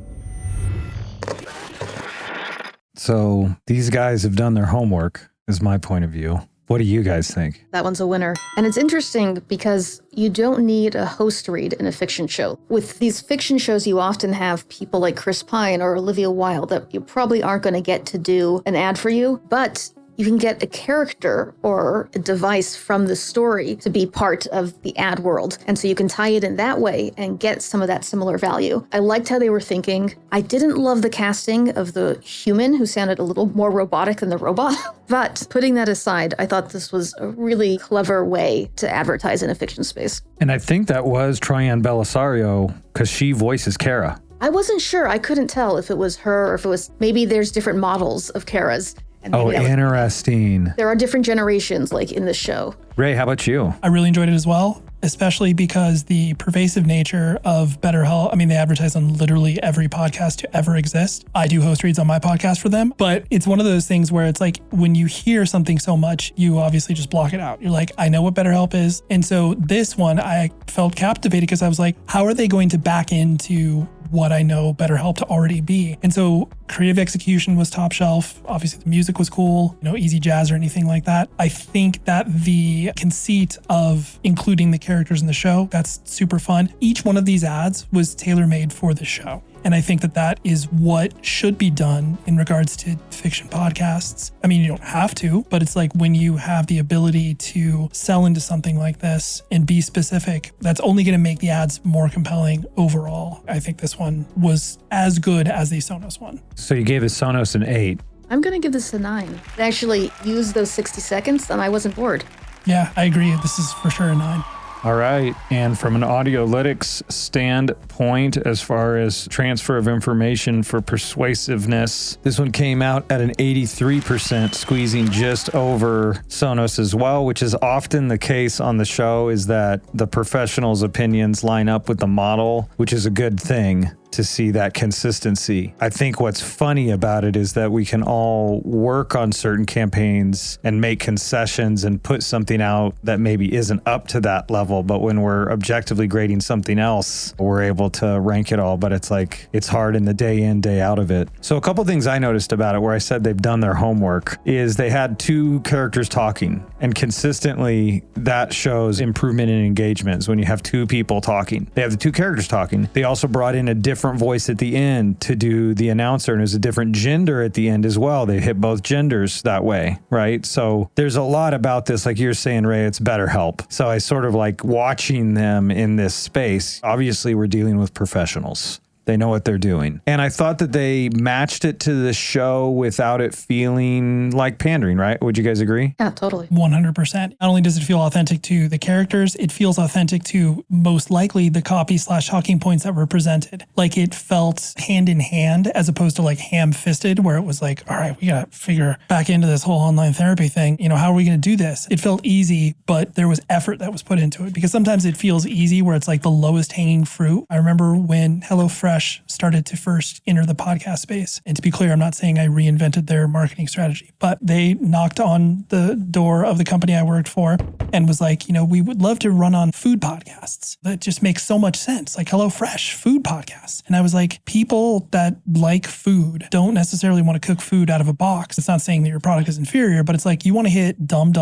So these guys have done their homework, is my point of view. What do you guys think? That one's a winner. And it's interesting because you don't need a host read in a fiction show. With these fiction shows, you often have people like Chris Pine or Olivia Wilde that you probably aren't going to get to do an ad for you, but you can get a character or a device from the story to be part of the ad world. And so you can tie it in that way and get some of that similar value. I liked how they were thinking. I didn't love the casting of the human who sounded a little more robotic than the robot. But putting that aside, I thought this was a really clever way to advertise in a fiction space. And I think that was Troian Bellisario because she voices Kara. I wasn't sure. I couldn't tell if it was her or if it was, maybe there's different models of Karas. Oh, interesting. There are different generations like in the show. Ray, how about you? I really enjoyed it as well, especially because the pervasive nature of BetterHelp, I mean, they advertise on literally every podcast to ever exist. I do host reads on my podcast for them, but it's one of those things where it's like when you hear something so much, you obviously just block it out. You're like, I know what BetterHelp is. And so this one, I felt captivated because I was like, how are they going to back into what I know BetterHelp to already be? And so creative execution was top shelf. Obviously the music was cool, no easy jazz or anything like that. I think that the conceit of including the characters in the show, that's super fun. Each one of these ads was tailor-made for the show. And I think that that is what should be done in regards to fiction podcasts. I mean, you don't have to, but it's like when you have the ability to sell into something like this and be specific, that's only going to make the ads more compelling overall. I think this one was as good as the Sonos one. So you gave the Sonos an 8. I'm going to give this a 9. I actually used those 60 seconds and I wasn't bored. Yeah, I agree. This is for sure a 9. All right. And from an audiolytics standpoint, as far as transfer of information for persuasiveness, this one came out at an 83%, squeezing just over Sonos as well, which is often the case on the show, is that the professionals' opinions line up with the model, which is a good thing to see that consistency. I think what's funny about it is that we can all work on certain campaigns and make concessions and put something out that maybe isn't up to that level. But when we're objectively grading something else, we're able to rank it all. But it's like, it's hard in the day in, day out of it. So a couple things I noticed about it where I said they've done their homework is they had 2 characters talking, and consistently that shows improvement in engagements when you have 2 people talking. They have the 2 characters talking. They also brought in a different voice at the end to do the announcer, and there's a different gender at the end as well. They hit both genders that way, right? So there's a lot about this, like you're saying, Ray, it's BetterHelp. So I sort of like watching them in this space. Obviously, we're dealing with professionals. They know what they're doing. And I thought that they matched it to the show without it feeling like pandering, right? Would you guys agree? Yeah, totally. 100%. Not only does it feel authentic to the characters, it feels authentic to most likely the copy/talking points that were presented. Like it felt hand in hand as opposed to like ham-fisted, where it was like, all right, we got to figure back into this whole online therapy thing. You know, how are we going to do this? It felt easy, but there was effort that was put into it, because sometimes it feels easy where it's like the lowest hanging fruit. I remember when HelloFresh started to first enter the podcast space. And to be clear, I'm not saying I reinvented their marketing strategy, but they knocked on the door of the company I worked for and was like, you know, we would love to run on food podcasts. That just makes so much sense. Like HelloFresh, food podcasts. And I was like, people that like food don't necessarily want to cook food out of a box. It's not saying that your product is inferior, but it's like you want to hit dumb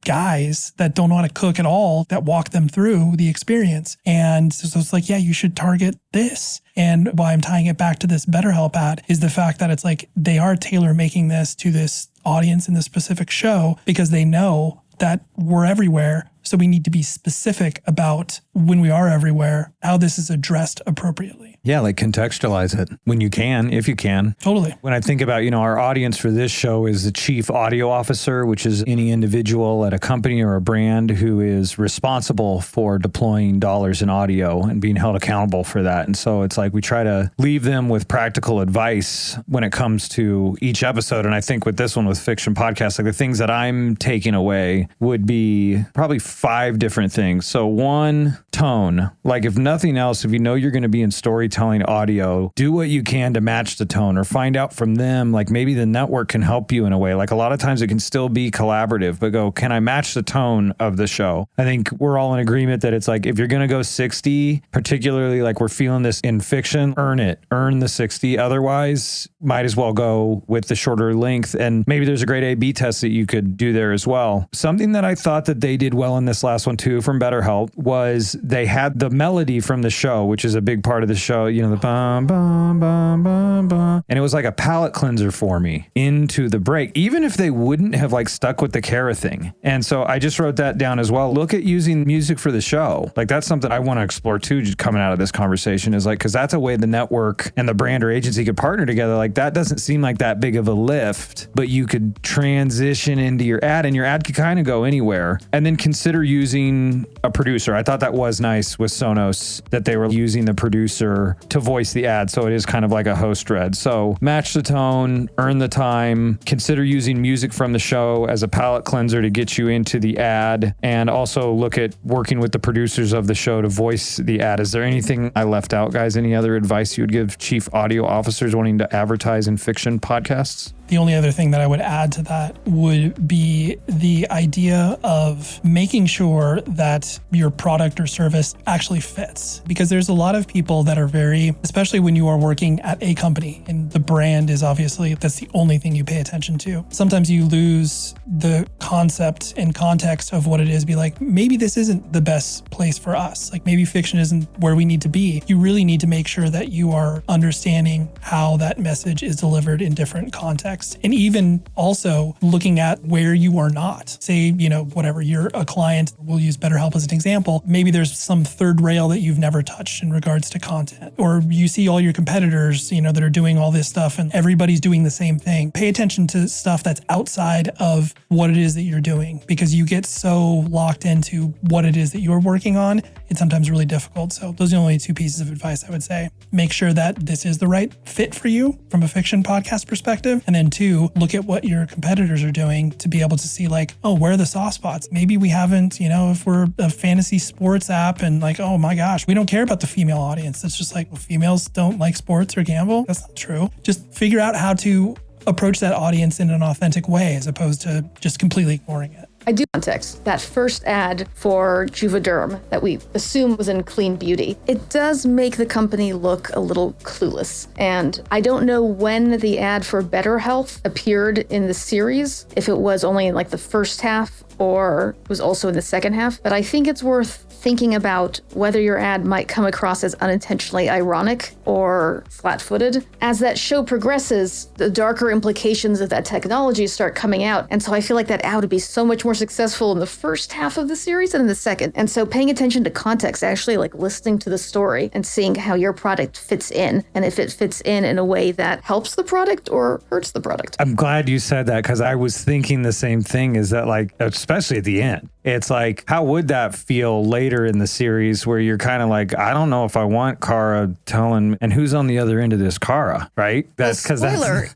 guys that don't know how to cook at all, that walk them through the experience. And so it's like, yeah, you should target this. And why I'm tying it back to this BetterHelp ad is the fact that it's like they are tailor making this to this audience in this specific show, because they know that we're everywhere. So we need to be specific about when we are everywhere, how this is addressed appropriately. Yeah, like contextualize it when you can, if you can. Totally. When I think about, our audience for this show is the chief audio officer, which is any individual at a company or a brand who is responsible for deploying dollars in audio and being held accountable for that. And so it's like we try to leave them with practical advice when it comes to each episode. And I think with this one, with Fiction Podcast, like the things that I'm taking away would be probably 5 different things. So 1, tone. Like if nothing else, if you know you're going to be in storytelling audio, do what you can to match the tone or find out from them. Like maybe the network can help you in a way. Like a lot of times it can still be collaborative, but go, can I match the tone of the show? I think we're all in agreement that it's like, if you're going to go 60, particularly like we're feeling this in fiction, earn the 60. Otherwise, might as well go with the shorter length. And maybe there's a great A/B test that you could do there as well. Something that I thought that they did well in this last one too, from BetterHelp, was they had the melody from the show, which is a big part of the show, the bum, bum, bum, bum, bum. And it was like a palate cleanser for me into the break, even if they wouldn't have like stuck with the Kara thing. And so I just wrote that down as well. Look at using music for the show. Like that's something I want to explore too, just coming out of this conversation, is like, because that's a way the network and the brand or agency could partner together. Like that doesn't seem like that big of a lift, but you could transition into your ad, and your ad could kind of go anywhere. And then consider using a producer. I thought that was nice with Sonos that they were using the producer to voice the ad. So it is kind of like a host read. So match the tone, earn the time, consider using music from the show as a palate cleanser to get you into the ad, and also look at working with the producers of the show to voice the ad. Is there anything I left out, guys? Any other advice you would give chief audio officers wanting to advertise in fiction podcasts? The only other thing that I would add to that would be the idea of making sure that your product or service actually fits. Because there's a lot of people that are very, especially when you are working at a company and the brand is obviously, that's the only thing you pay attention to. Sometimes you lose the concept and context of what it is. Be like, maybe this isn't the best place for us. Like maybe fiction isn't where we need to be. You really need to make sure that you are understanding how that message is delivered in different contexts. And even also looking at where you are not. Say, whatever, you're a client, we'll use BetterHelp as an example. Maybe there's some third rail that you've never touched in regards to content. Or you see all your competitors, that are doing all this stuff and everybody's doing the same thing. Pay attention to stuff that's outside of what it is that you're doing, because you get so locked into what it is that you're working on. It's sometimes really difficult. So those are the only 2 pieces of advice I would say. Make sure that this is the right fit for you from a fiction podcast perspective. And then 2, look at what your competitors are doing to be able to see like, oh, where are the soft spots? Maybe we haven't, if we're a fantasy sports app and like, oh my gosh, we don't care about the female audience. It's just like, well, females don't like sports or gamble. That's not true. Just figure out how to approach that audience in an authentic way as opposed to just completely ignoring it. I do context. That first ad for Juvederm that we assume was in Clean Beauty, it does make the company look a little clueless. And I don't know when the ad for BetterHelp appeared in the series, if it was only in like the first half or was also in the second half, but I think it's worth thinking about whether your ad might come across as unintentionally ironic or flat-footed. As that show progresses, the darker implications of that technology start coming out. And so I feel like that ad would be so much more successful in the first half of the series than in the second. And so paying attention to context, actually like listening to the story and seeing how your product fits in, and if it fits in a way that helps the product or hurts the product. I'm glad you said that, because I was thinking the same thing, is that like, especially at the end, it's like, how would that feel later in the series where you're kind of like, I don't know if I want Kara telling, and who's on the other end of this Kara, right? That's because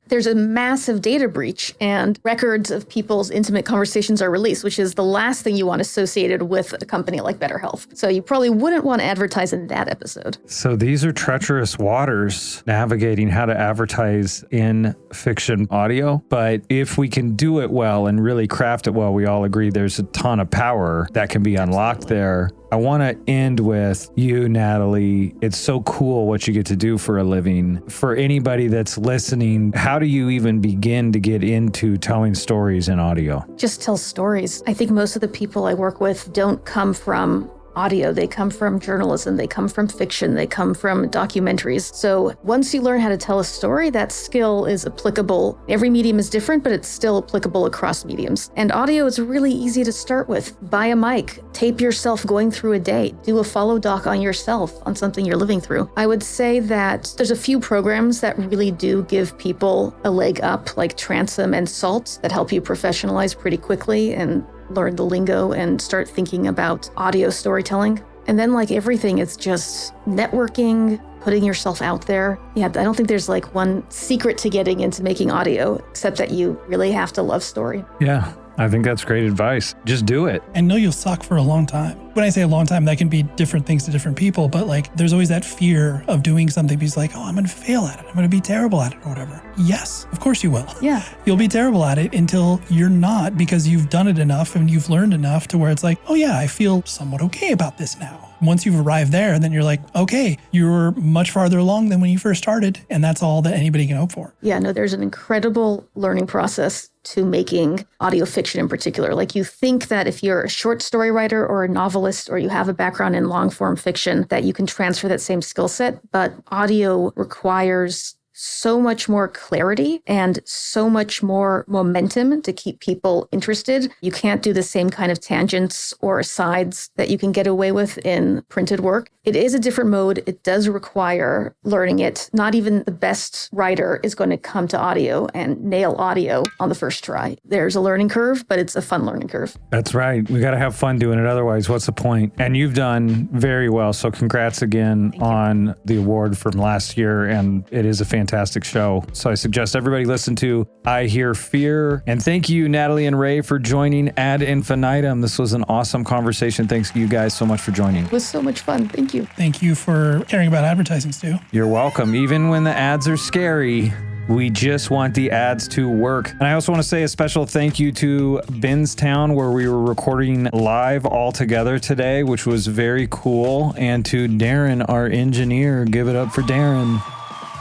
there's a massive data breach and records of people's intimate conversations are released, which is the last thing you want associated with a company like BetterHelp. So you probably wouldn't want to advertise in that episode. So these are treacherous waters navigating how to advertise in fiction audio. But if we can do it well and really craft it well, we all agree there's a ton of power that can be unlocked there. I want to end with you, Nathalie. It's so cool what you get to do for a living. For anybody that's listening, how do you even begin to get into telling stories in audio? Just tell stories. I think most of the people I work with don't come from audio. They come from journalism. They come from fiction. They come from documentaries. So once you learn how to tell a story, that skill is applicable. Every medium is different, but it's still applicable across mediums. And audio is really easy to start with. Buy a mic, tape yourself going through a day, do a follow doc on yourself on something you're living through. I would say that there's a few programs that really do give people a leg up, like Transom and Salt, that help you professionalize pretty quickly and learn the lingo and start thinking about audio storytelling. And then like everything, it's just networking, putting yourself out there. Yeah, I don't think there's like one secret to getting into making audio, except that you really have to love story. Yeah, I think that's great advice. Just do it. And know you'll suck for a long time. When I say a long time, that can be different things to different people, but like there's always that fear of doing something because like, oh, I'm going to fail at it. I'm going to be terrible at it or whatever. Yes, of course you will. Yeah. You'll be terrible at it until you're not, because you've done it enough and you've learned enough to where it's like, oh yeah, I feel somewhat okay about this now. Once you've arrived there, then you're like, okay, you're much farther along than when you first started. And that's all that anybody can hope for. Yeah, no, there's an incredible learning process to making audio fiction in particular. Like you think that if you're a short story writer or a novelist or you have a background in long form fiction, that you can transfer that same skill set, but audio requires so much more clarity and so much more momentum to keep people interested. You can't do the same kind of tangents or asides that you can get away with in printed work. It is a different mode. It does require learning it. Not even the best writer is going to come to audio and nail audio on the first try. There's a learning curve, but it's a fun learning curve. That's right. We got to have fun doing it. Otherwise, what's the point? And you've done very well. So congrats again on the award from last year. And it is a fantastic show. So I suggest everybody listen to I Hear Fear. And thank you, Nathalie and Ray, for joining Ad Infinitum. This was an awesome conversation. Thanks you guys so much for joining. It was so much fun. Thank you. Thank you for caring about advertising, Stu. You're welcome. Even when the ads are scary, we just want the ads to work. And I also want to say a special thank you to Benstown, where we were recording live all together today, which was very cool. And to Darren, our engineer. Give it up for Darren.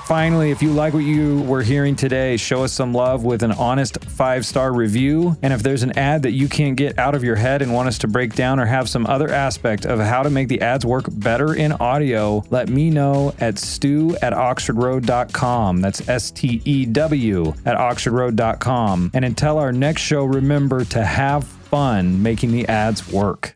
Finally, if you like what you were hearing today, show us some love with an honest 5-star review. And if there's an ad that you can't get out of your head and want us to break down or have some other aspect of how to make the ads work better in audio, let me know at stew@oxfordroad.com. That's STEW at oxfordroad.com. And until our next show, remember to have fun making the ads work.